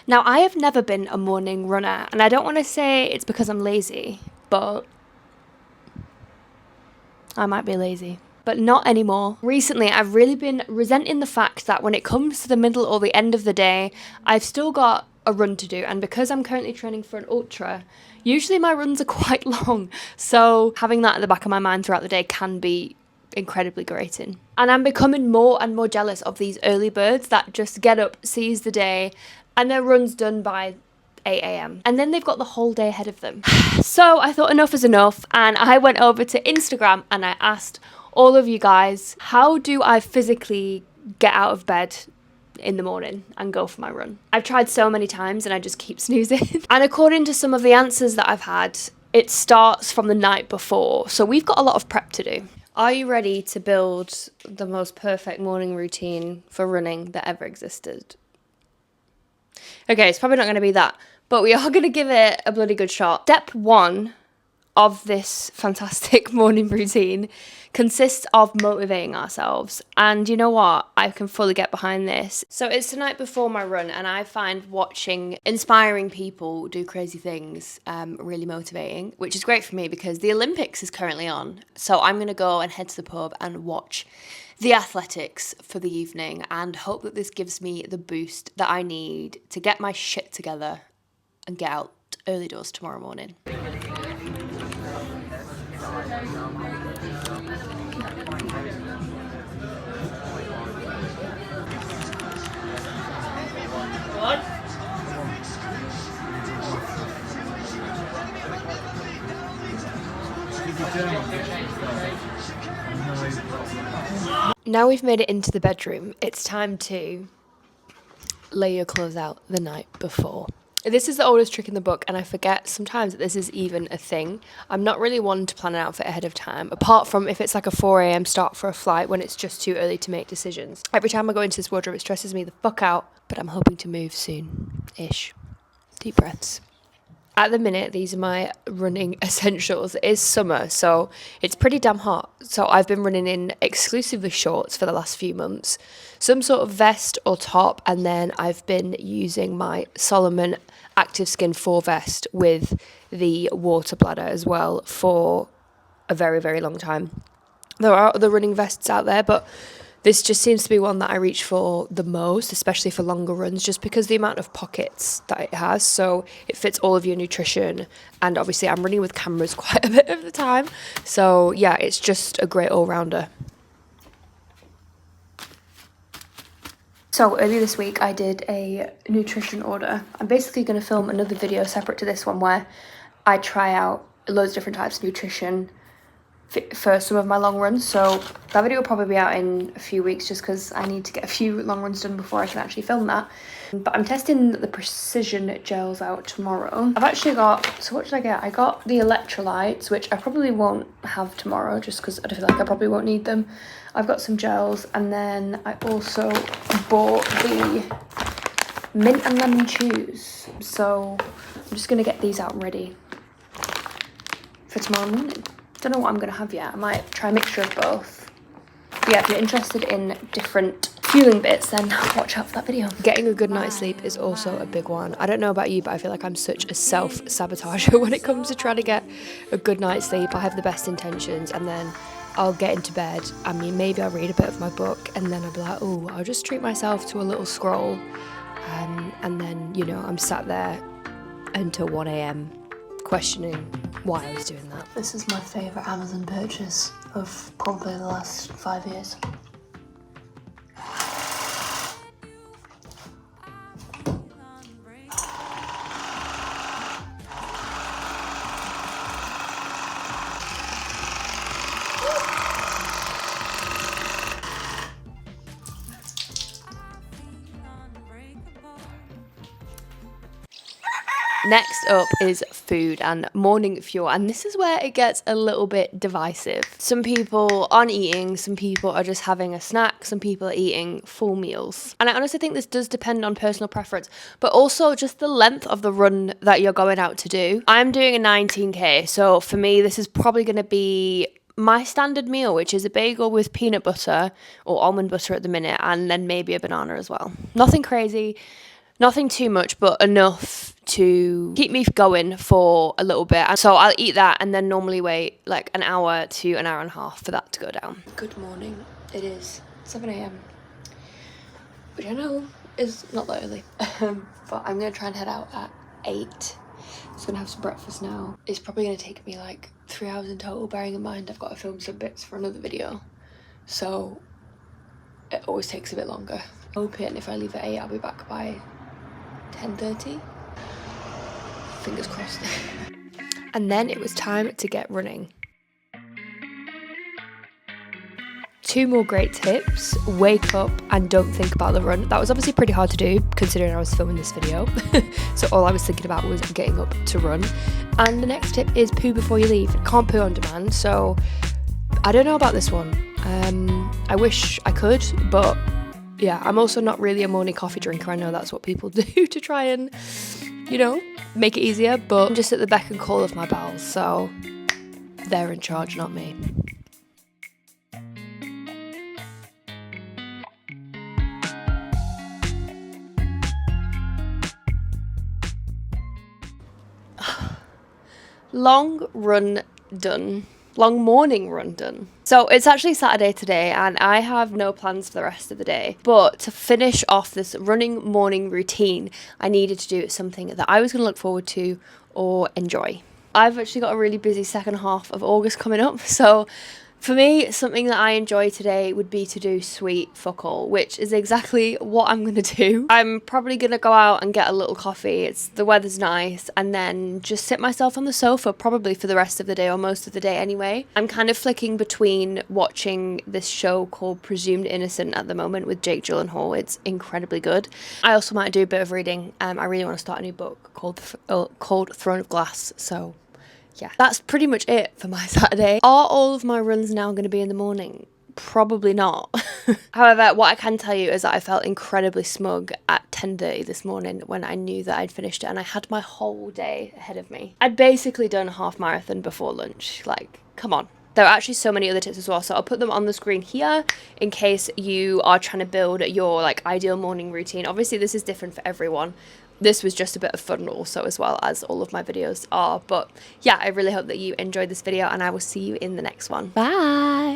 Now, I have never been a morning runner, and I don't want to say it's because I'm lazy, but I might be lazy. But not anymore. Recently, I've really been resenting the fact that when it comes to the middle or the end of the day, I've still got a run to do. And because I'm currently training for an ultra, usually my runs are quite long. So having that at the back of my mind throughout the day can be incredibly grating. And I'm becoming more and more jealous of these early birds that just get up, seize the day, and their run's done by 8 a.m. and then they've got the whole day ahead of them. So I thought enough is enough, and I went over to Instagram and I asked all of you guys, how do I physically get out of bed in the morning and go for my run? I've tried so many times and I just keep snoozing. And according to some of the answers that I've had, it starts from the night before. So we've got a lot of prep to do. Are you ready to build the most perfect morning routine for running that ever existed? Okay, it's probably not going to be that, but we are going to give it a bloody good shot. Step 1 of this fantastic morning routine consists of motivating ourselves. And you know what? I can fully get behind this. So it's the night before my run, and I find watching inspiring people do crazy things really motivating, which is great for me because the Olympics is currently on. So I'm going to go and head to the pub and watch the athletics for the evening and hope that this gives me the boost that I need to get my shit together and get out early doors tomorrow morning. Now we've made it into the bedroom, it's time to lay your clothes out the night before. This is the oldest trick in the book, and I forget sometimes that this is even a thing. I'm not really one to plan an outfit ahead of time, apart from if it's like a 4 a.m. start for a flight when it's just too early to make decisions. Every time I go into this wardrobe, it stresses me the fuck out, but I'm hoping to move soon-ish. Deep breaths. At the minute, these are my running essentials. It is summer, so it's pretty damn hot. So I've been running in exclusively shorts for the last few months. Some sort of vest or top, and then I've been using my Salomon Active Skin 4 vest with the water bladder as well for a very, very long time. There are other running vests out there, but this just seems to be one that I reach for the most, especially for longer runs, just because the amount of pockets that it has. So it fits all of your nutrition. And obviously I'm running with cameras quite a bit of the time. So yeah, it's just a great all-rounder. So earlier this week I did a nutrition order. I'm basically going to film another video separate to this one where I try out loads of different types of nutrition for some of my long runs. So that video will probably be out in a few weeks just because I need to get a few long runs done before I can actually film that. But I'm testing the Precision gels out tomorrow. I've actually got, so what did I get? I got the electrolytes, which I probably won't have tomorrow just because I feel like I probably won't need them. I've got some gels, and then I also bought the mint and lemon chews. So I'm just going to get these out ready for tomorrow morning. Don't know what I'm going to have yet. I might try a mixture of both. But yeah, if you're interested in different fueling bits, then watch out for that video. Getting a good night's sleep is also a big one. I don't know about you, but I feel like I'm such a self-sabotager when it comes to trying to get a good night's sleep. I have the best intentions, and then I'll get into bed. I mean, maybe I'll read a bit of my book, and then I'll be like, oh, I'll just treat myself to a little scroll. And then, you know, I'm sat there until 1 a.m. questioning why I was doing that. This is my favourite Amazon purchase of probably the last 5 years. Next up is food and morning fuel, and this is where it gets a little bit divisive. Some people aren't eating, some people are just having a snack, some people are eating full meals. And I honestly think this does depend on personal preference, but also just the length of the run that you're going out to do. I'm doing a 19k, so for me this is probably going to be my standard meal, which is a bagel with peanut butter or almond butter at the minute, and then maybe a banana as well. Nothing crazy. Nothing too much, but enough to keep me going for a little bit. So I'll eat that and then normally wait like an hour to an hour and a half for that to go down. Good morning. It is 7 a.m. which I know is not that early. But I'm gonna try and head out at 8. Just gonna have some breakfast now. It's probably gonna take me like 3 hours in total, bearing in mind I've got to film some bits for another video. So it always takes a bit longer. Hoping if I leave at 8, I'll be back by 10:30. Fingers crossed. And then it was time to get running. 2 more great tips: wake up and don't think about the run. That was obviously pretty hard to do considering I was filming this video. So all I was thinking about was getting up to run. And the next tip is poo before you leave. Can't poo on demand, so I don't know about this one. I wish I could, but yeah, I'm also not really a morning coffee drinker. I know that's what people do to try and, you know, make it easier, but I'm just at the beck and call of my bowels, so they're in charge, not me. Long run done. Long morning run done. So it's actually Saturday today and I have no plans for the rest of the day, but to finish off this running morning routine I needed to do something that I was going to look forward to or enjoy. I've actually got a really busy second half of August coming up, so for me, something that I enjoy today would be to do sweet fuck all, which is exactly what I'm going to do. I'm probably going to go out and get a little coffee. The weather's nice, and then just sit myself on the sofa probably for the rest of the day or most of the day anyway. I'm kind of flicking between watching this show called Presumed Innocent at the moment with Jake Gyllenhaal. It's incredibly good. I also might do a bit of reading. I really want to start a new book called Throne of Glass, so yeah, that's pretty much it for my Saturday. Are all of my runs now going to be in the morning? Probably not. However, what I can tell you is that I felt incredibly smug at 10:30 this morning when I knew that I'd finished it and I had my whole day ahead of me. I'd basically done a half marathon before lunch. Like, come on. There are actually so many other tips as well, so I'll put them on the screen here in case you are trying to build your like ideal morning routine. Obviously, this is different for everyone. This was just a bit of fun also, as well as all of my videos are. But yeah, I really hope that you enjoyed this video and I will see you in the next one. Bye!